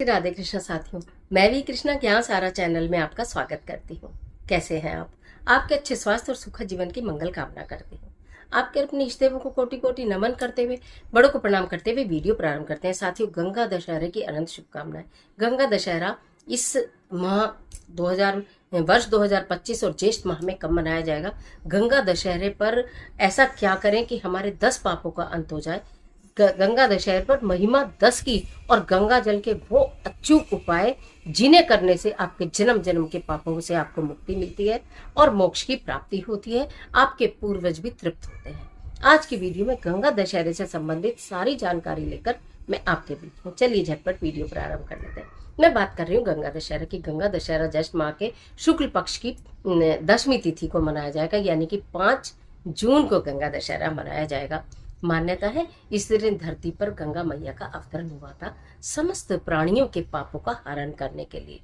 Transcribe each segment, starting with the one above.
राधे कृष्ण साथियों, मैं भी कृष्णा ज्ञान सारा चैनल में आपका स्वागत करती हूँ। कैसे हैं आप? आपके अच्छे स्वास्थ्य और सुखद जीवन की मंगल कामना करती हूँ। आपके अपने इष्ट देवों को कोटि कोटि नमन करते हुए, बड़ों को प्रणाम करते हुए वीडियो प्रारंभ करते हैं। साथियों, गंगा दशहरे की अनंत शुभकामनाएं। गंगा दशहरा इस माह 2000 वर्ष 2025 और ज्येष्ठ माह में कब मनाया जाएगा? गंगा दशहरे पर ऐसा क्या करें कि हमारे 10 पापों का अंत हो जाए? गंगा दशहरे पर महिमा 10 की और गंगा जल के वो अचूक उपाय जिन्हें करने से आपके जन्म जन्म के पापों से आपको मुक्ति मिलती है और मोक्ष की प्राप्ति होती है। आपके पूर्वज भी तृप्त होते हैं। आज की वीडियो में गंगा दशहरे से संबंधित सारी जानकारी लेकर मैं आपके बीच हूँ। चलिए झटपट वीडियो प्रारंभ कर लेते हैं। मैं बात कर रही हूँ गंगा दशहरा की। गंगा दशहरा ज्येष्ठ माह के शुक्ल पक्ष की 10वीं तिथि को मनाया जाएगा, यानी कि 5 जून को गंगा दशहरा मनाया जाएगा। मान्यता है इस दिन धरती पर गंगा मैया का अवतरण हुआ था, समस्त प्राणियों के पापों का हरण करने के लिए।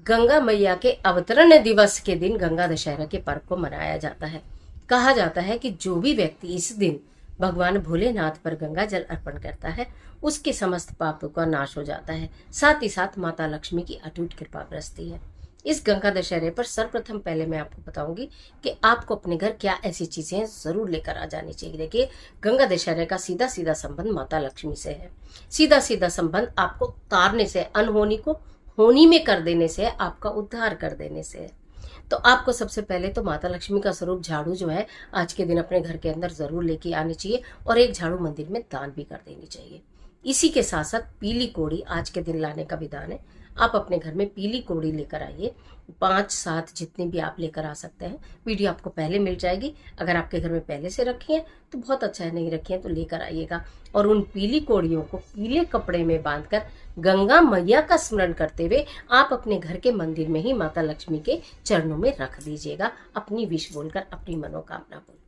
गंगा मैया के अवतरण दिवस के दिन गंगा दशहरा के पर्व को मनाया जाता है। कहा जाता है कि जो भी व्यक्ति इस दिन भगवान भोलेनाथ पर गंगा जल अर्पण करता है, उसके समस्त पापों का नाश हो जाता है। साथ ही साथ माता लक्ष्मी की अटूट कृपा बरसती है। इस गंगा दशहरे पर सर्वप्रथम पहले मैं आपको बताऊंगी कि आपको अपने घर क्या ऐसी चीजें जरूर लेकर आ जानी चाहिए। देखिए, गंगा दशहरे का सीधा सीधा संबंध माता लक्ष्मी से है। सीधा सीधा संबंध आपको तारने से, अनहोनी को होनी में कर देने से, आपका उद्धार कर देने से है। तो आपको सबसे पहले तो माता लक्ष्मी का स्वरूप झाड़ू जो है आज के दिन अपने घर के अंदर जरूर लेके आनी चाहिए और एक झाड़ू मंदिर में दान भी कर देनी चाहिए। इसी के साथ साथ पीली कोड़ी आज के दिन लाने का विधान है। आप अपने घर में पीली कोड़ी लेकर आइए, 5-7 जितनी भी आप लेकर आ सकते हैं। वीडियो आपको पहले मिल जाएगी। अगर आपके घर में पहले से रखी है तो बहुत अच्छा है, नहीं रखी है तो लेकर आइएगा। और उन पीली कोड़ियों को पीले कपड़े में बांधकर गंगा मैया का स्मरण करते हुए आप अपने घर के मंदिर में ही माता लक्ष्मी के चरणों में रख दीजिएगा, अपनी विश बोलकर, अपनी मनोकामना बोलकर।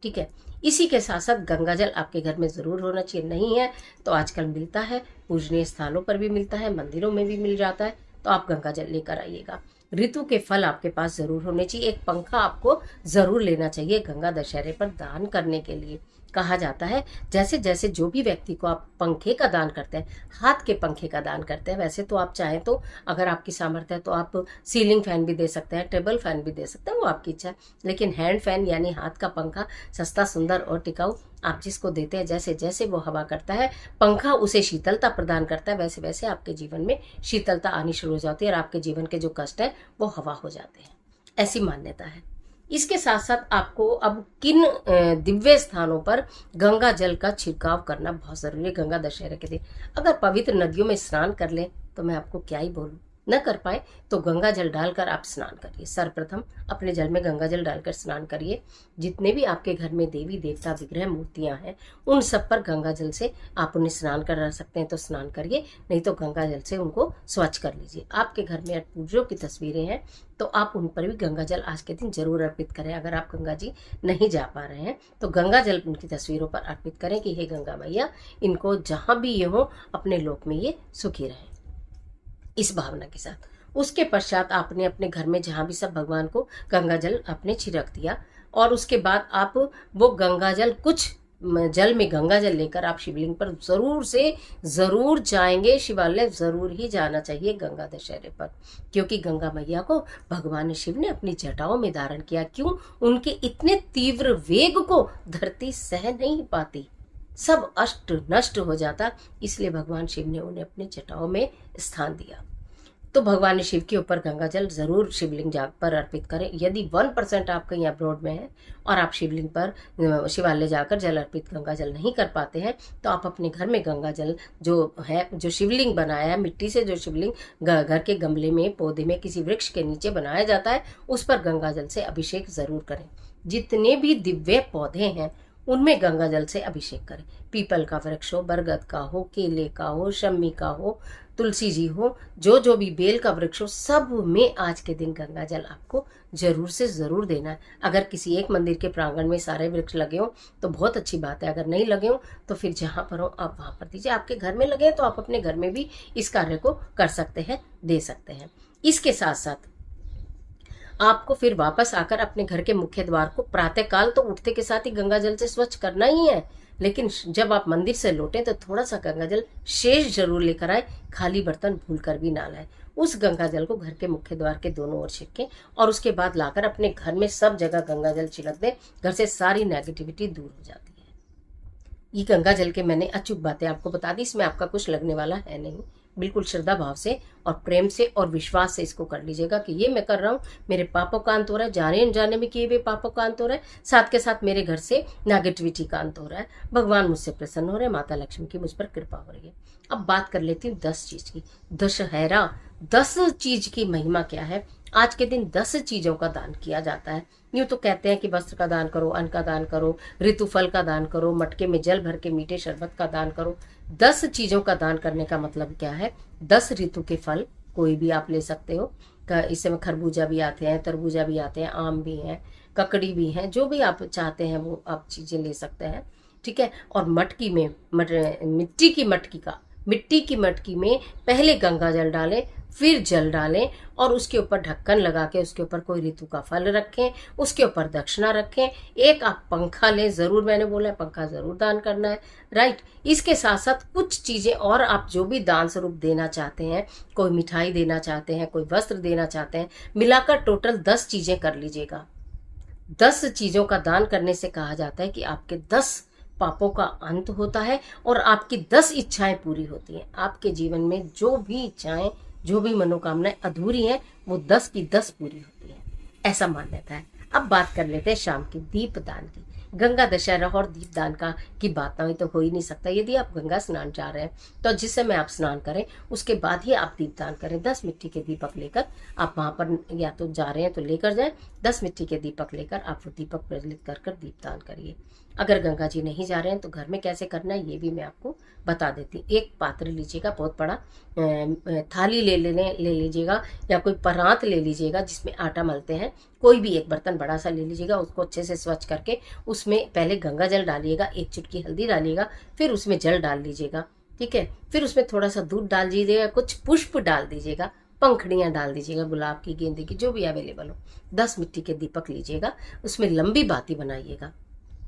ठीक है। इसी के साथ साथ गंगा जल आपके घर में जरूर होना चाहिए। नहीं है तो आजकल मिलता है, पूजनीय स्थानों पर भी मिलता है, मंदिरों में भी मिल जाता है, तो आप गंगा जल लेकर आइएगा। ऋतु के फल आपके पास जरूर होने चाहिए। एक पंखा आपको जरूर लेना चाहिए गंगा दशहरे पर दान करने के लिए। कहा जाता है जैसे जैसे जो भी व्यक्ति को आप पंखे का दान करते हैं, हाथ के पंखे का दान करते हैं, वैसे तो आप चाहें तो अगर आपकी सामर्थ्य है तो आप सीलिंग फैन भी दे सकते हैं, टेबल फैन भी दे सकते हैं, वो आपकी इच्छा है। लेकिन हैंड फैन यानी हाथ का पंखा सस्ता, सुंदर और टिकाऊ आप जिसको देते हैं, जैसे जैसे वो हवा करता है, पंखा उसे शीतलता प्रदान करता है, वैसे वैसे आपके जीवन में शीतलता आनी शुरू हो जाती है और आपके जीवन के जो कष्ट है वो हवा हो जाते हैं। ऐसी मान्यता है। इसके साथ साथ आपको अब किन दिव्य स्थानों पर गंगा जल का छिड़काव करना बहुत जरूरी है गंगा दशहरे के दिन। अगर पवित्र नदियों में स्नान कर लें तो मैं आपको क्या ही बोलूं, न कर पाए तो गंगा जल डालकर आप स्नान करिए। सर्वप्रथम अपने जल में गंगा जल डालकर स्नान करिए। जितने भी आपके घर में देवी देवता विग्रह मूर्तियां हैं, उन सब पर गंगा जल से आप उन्हें स्नान करा सकते हैं तो स्नान करिए, नहीं तो गंगा जल से उनको स्वच्छ कर लीजिए। आपके घर में पूज्यों की तस्वीरें हैं तो आप उन पर भी गंगा जल आज के दिन जरूर अर्पित करें। अगर आप गंगा जी नहीं जा पा रहे हैं तो गंगा जल उनकी तस्वीरों पर अर्पित करें कि हे गंगा मैया, इनको जहां भी ये हो अपने लोक में ये सुखी रहें, इस भावना के साथ। उसके पश्चात आपने अपने घर में जहां भी सब भगवान को गंगा जल आपने छिड़क दिया और उसके बाद आप वो गंगा जल, कुछ जल में गंगा जल लेकर आप शिवलिंग पर जरूर से जरूर जाएंगे। शिवालय जरूर ही जाना चाहिए गंगा दशहरे पर, क्योंकि गंगा मैया को भगवान शिव ने अपनी जटाओं में धारण किया। क्यों? उनके इतने तीव्र वेग को धरती सह नहीं पाती, सब अष्ट नष्ट हो जाता, इसलिए भगवान शिव ने उन्हें अपने जटाओं में स्थान दिया। तो भगवान शिव के ऊपर गंगा जल जरूर शिवलिंग पर अर्पित करें। यदि 1% आप कहीं अब्रॉड में हैं और आप शिवलिंग पर, शिवालय जाकर जल अर्पित गंगा जल नहीं कर पाते हैं, तो आप अपने घर में गंगा जल जो है, जो शिवलिंग बनाया है मिट्टी से, जो शिवलिंग घर के गमले में, पौधे में, किसी वृक्ष के नीचे बनाया जाता है, उस पर गंगा जल से अभिषेक जरूर करें। जितने भी दिव्य पौधे हैं उनमें गंगा जल से अभिषेक करें। पीपल का वृक्ष हो, बरगद का हो, केले का हो, शम्मी का हो, तुलसी जी हो, जो भी बेल का वृक्ष हो, सब में आज के दिन गंगा जल आपको जरूर से जरूर देना है। अगर किसी एक मंदिर के प्रांगण में सारे वृक्ष लगे हो तो बहुत अच्छी बात है, अगर नहीं लगे हो तो फिर जहां पर हो आप वहां पर दीजिए। आपके घर में लगे तो आप अपने घर में भी इस कार्य को कर सकते हैं, दे सकते हैं। इसके साथ साथ आपको फिर वापस आकर अपने घर के मुख्य द्वार को प्रातःकाल तो उठते के साथ ही गंगा जल से स्वच्छ करना ही है। लेकिन जब आप मंदिर से लौटें तो थोड़ा सा गंगा जल शेष जरूर लेकर आए, खाली बर्तन भूल कर भी ना लाए। उस गंगा जल को घर के मुख्य द्वार के दोनों ओर छिड़कें और उसके बाद लाकर अपने घर में सब जगह गंगा जल छिड़क दें। घर से सारी नेगेटिविटी दूर हो जाती है। ये गंगा जल के मैंने अचूक बातें आपको बता दी, इसमें आपका कुछ लगने वाला है नहीं। बिल्कुल श्रद्धा भाव से और प्रेम से और विश्वास से इसको कर लीजिएगा कि ये मैं कर रहा हूँ, मेरे पापों का अंत हो रहा है, जाने अनजाने में किए हुए पापों का अंत हो रहा है, साथ के साथ मेरे घर से नेगेटिविटी का अंत हो रहा है, भगवान मुझसे प्रसन्न हो रहे हैं, माता लक्ष्मी की मुझ पर कृपा हो रही है। अब बात कर लेती हूँ 10 चीज की। दशहरा 10 चीज की महिमा क्या है। आज के दिन 10 चीजों का दान किया जाता है। यूं तो कहते हैं कि वस्त्र का दान करो, अन्न का दान करो, ऋतुफल का दान करो, मटके में जल भर के मीठे शरबत का दान करो। 10 चीजों का दान करने का मतलब क्या है। 10 ऋतु के फल कोई भी आप ले सकते हो। इस समय खरबूजा भी आते हैं, तरबूजा भी आते हैं, आम भी हैं, ककड़ी भी हैं, जो भी आप चाहते हैं वो आप चीजें ले सकते हैं। ठीक है। और मटकी में मिट्टी की मटकी में पहले गंगा जल डालें, फिर जल डालें और उसके ऊपर ढक्कन लगा के उसके ऊपर कोई ऋतु का फल रखें, उसके ऊपर दक्षिणा रखें। एक आप पंखा लें, जरूर मैंने बोला है पंखा जरूर दान करना है, राइट। इसके साथ साथ कुछ चीजें और आप जो भी दान स्वरूप देना चाहते हैं, कोई मिठाई देना चाहते हैं, कोई वस्त्र देना चाहते हैं, मिलाकर टोटल 10 चीजें कर लीजिएगा। 10 चीजों का दान करने से कहा जाता है कि आपके 10 पापों का अंत होता है और आपकी 10 इच्छाएं पूरी होती हैं। आपके जीवन में जो भी इच्छाएं, जो भी मनोकामनाएं अधूरी हैं, वो 10 की 10 पूरी होती हैं, ऐसा मान्यता है। अब बात कर लेते हैं शाम की दीपदान की। गंगा दशहरा और दीपदान की बात ना तो हो ही नहीं सकता। यदि आप गंगा स्नान जा रहे हैं तो जिस समय आप स्नान करें उसके बाद ही आप दीपदान करें। 10 मिट्टी के दीपक लेकर आप वहां पर या तो जा रहे हैं तो लेकर जाएं। 10 मिट्टी के दीपक लेकर आप वो दीपक प्रज्वलित कर दीपदान करिए। अगर गंगा जी नहीं जा रहे हैं तो घर में कैसे करना है ये भी मैं आपको बता देती हूँ। एक पात्र लीजिएगा, बहुत बड़ा थाली ले लीजिएगा या कोई परात ले लीजिएगा जिसमें आटा मलते हैं। कोई भी एक बर्तन बड़ा सा ले लीजिएगा, उसको अच्छे से स्वच्छ करके उसमें पहले गंगा जल डालिएगा, 1 चुटकी हल्दी डालिएगा, फिर उसमें जल डाल लीजिएगा। ठीक है। फिर उसमें थोड़ा सा दूध डाल दीजिएगा, कुछ पुष्प डाल दीजिएगा, पंखड़ियाँ डाल दीजिएगा, गुलाब की, गेंदे की, जो भी अवेलेबल हो। 10 मिट्टी के दीपक लीजिएगा, उसमें लंबी बाती बनाइएगा।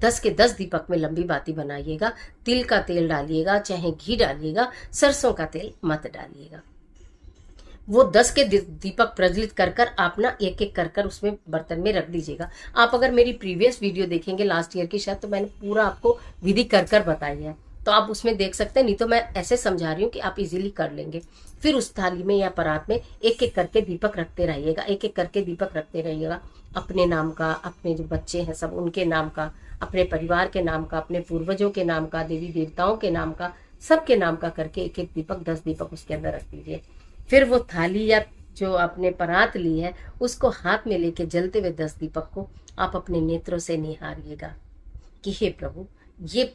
10 के 10 दीपक में लंबी बाती बनाइएगा। तिल का तेल डालिएगा, चाहे घी डालिएगा, सरसों का तेल मत डालिएगा। वो 10 के दीपक प्रज्वलित कर आप ना एक एक कर उसमें बर्तन में रख दीजिएगा। आप अगर मेरी प्रीवियस वीडियो देखेंगे लास्ट ईयर की शायद, तो मैंने पूरा आपको विधि कर बताई है, तो आप उसमें देख सकते हैं। नहीं तो मैं ऐसे समझा रही हूँ कि आप इजीली कर लेंगे। फिर उस थाली में या परात में एक एक करके दीपक रखते रहिएगा, एक एक करके दीपक रखते रहिएगा। अपने नाम का, अपने जो बच्चे हैं सब उनके नाम का, अपने परिवार के नाम का, अपने पूर्वजों के नाम का, देवी देवताओं के नाम का, सबके नाम का करके एक एक दीपक, 10 दीपक उसके अंदर रख दीजिए। फिर वो थाली या जो आपने परात ली है उसको हाथ में लेके जलते हुए 10 दीपक को आप अपने नेत्रों से निहारिएगा कि हे प्रभु, ये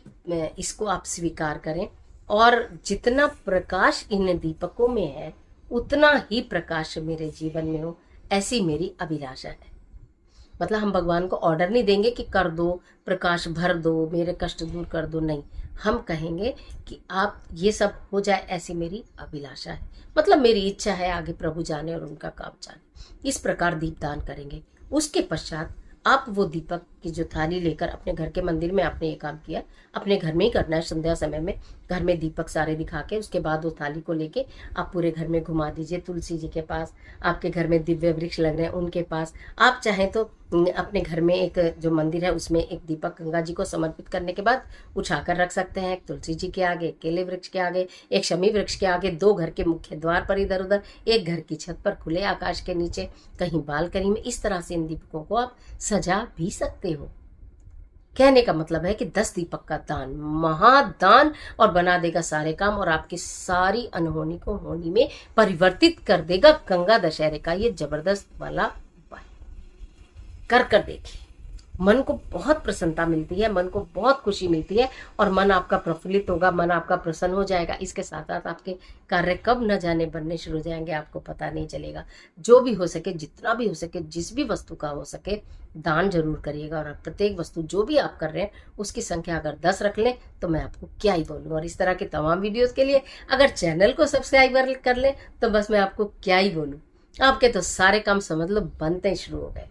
इसको आप स्वीकार करें और जितना प्रकाश इन दीपकों में है उतना ही प्रकाश मेरे जीवन में हो, ऐसी मेरी अभिलाषा है। मतलब हम भगवान को ऑर्डर नहीं देंगे कि कर दो, प्रकाश भर दो, मेरे कष्ट दूर कर दो, नहीं। हम कहेंगे कि आप ये सब हो जाए, ऐसी मेरी अभिलाषा है, मतलब मेरी इच्छा है, आगे प्रभु जाने और उनका काम जाने। इस प्रकार दीपदान करेंगे। उसके पश्चात आप वो दीपक की जो थाली लेकर अपने घर के मंदिर में आपने ये काम किया, अपने घर में ही करना है। संध्या समय में घर में दीपक सारे दिखा के उसके बाद वो थाली को लेके आप पूरे घर में घुमा दीजिए। तुलसी जी के पास, आपके घर में दिव्य वृक्ष लग रहे हैं उनके पास, आप चाहें तो अपने घर में एक जो मंदिर है उसमें एक दीपक गंगा जी को समर्पित करने के बाद उठाकर रख सकते हैं। एक तुलसी जी के आगे, केले वृक्ष के आगे, एक शमी वृक्ष के आगे, 2 घर के मुख्य द्वार पर इधर उधर, एक घर की छत पर, खुले आकाश के नीचे, कहीं बालकनी में। इस तरह से इन दीपकों को आप सजा भी सकते हो। कहने का मतलब है कि 10 दीपक का दान महादान और बना देगा सारे काम और आपकी सारी अनहोनी को होनी में परिवर्तित कर देगा। गंगा दशहरे का ये जबरदस्त वाला उपाय कर देखिए। मन को बहुत प्रसन्नता मिलती है, मन को बहुत खुशी मिलती है और मन आपका प्रफुल्लित होगा, मन आपका प्रसन्न हो जाएगा। इसके साथ साथ आपके कार्य कब न जाने बनने शुरू हो जाएंगे, आपको पता नहीं चलेगा। जो भी हो सके, जितना भी हो सके, जिस भी वस्तु का हो सके दान जरूर करिएगा। और प्रत्येक वस्तु जो भी आप कर रहे हैं उसकी संख्या अगर 10 रख लें तो मैं आपको क्या ही बोलूँ। और इस तरह के तमाम वीडियोस के लिए अगर चैनल को सब्सक्राइब कर लें तो बस मैं आपको क्या ही बोलूँ। आपके तो सारे काम समझ लो बनते ही शुरू हो गए।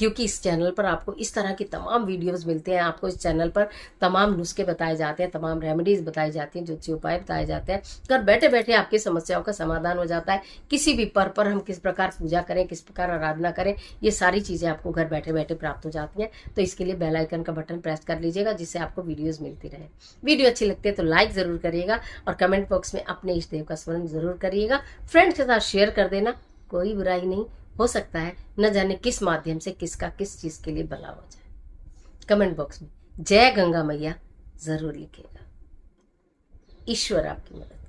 क्योंकि इस चैनल पर आपको इस तरह की तमाम वीडियोस मिलते हैं। आपको इस चैनल पर तमाम नुस्खे बताए जाते हैं, तमाम रेमेडीज बताई जाती हैं, ज्योतिषीय उपाय बताए जाते हैं। घर बैठे बैठे आपकी समस्याओं का समाधान हो जाता है। किसी भी पर हम किस प्रकार पूजा करें, किस प्रकार आराधना करें, ये सारी चीज़ें आपको घर बैठे बैठे प्राप्त हो जाती हैं। तो इसके लिए बेल आइकन का बटन प्रेस कर लीजिएगा, जिससे आपको वीडियोज़ मिलती रहे। वीडियो अच्छी लगती है तो लाइक ज़रूर करिएगा और कमेंट बॉक्स में अपने इष्ट देव का स्मरण ज़रूर करिएगा। फ्रेंड्स के साथ शेयर कर देना, कोई बुराई नहीं। हो सकता है न जाने किस माध्यम से किसका किस चीज़ के लिए भला हो जाए। कमेंट बॉक्स में जय गंगा मैया ज़रूर लिखिएगा। ईश्वर आपकी मदद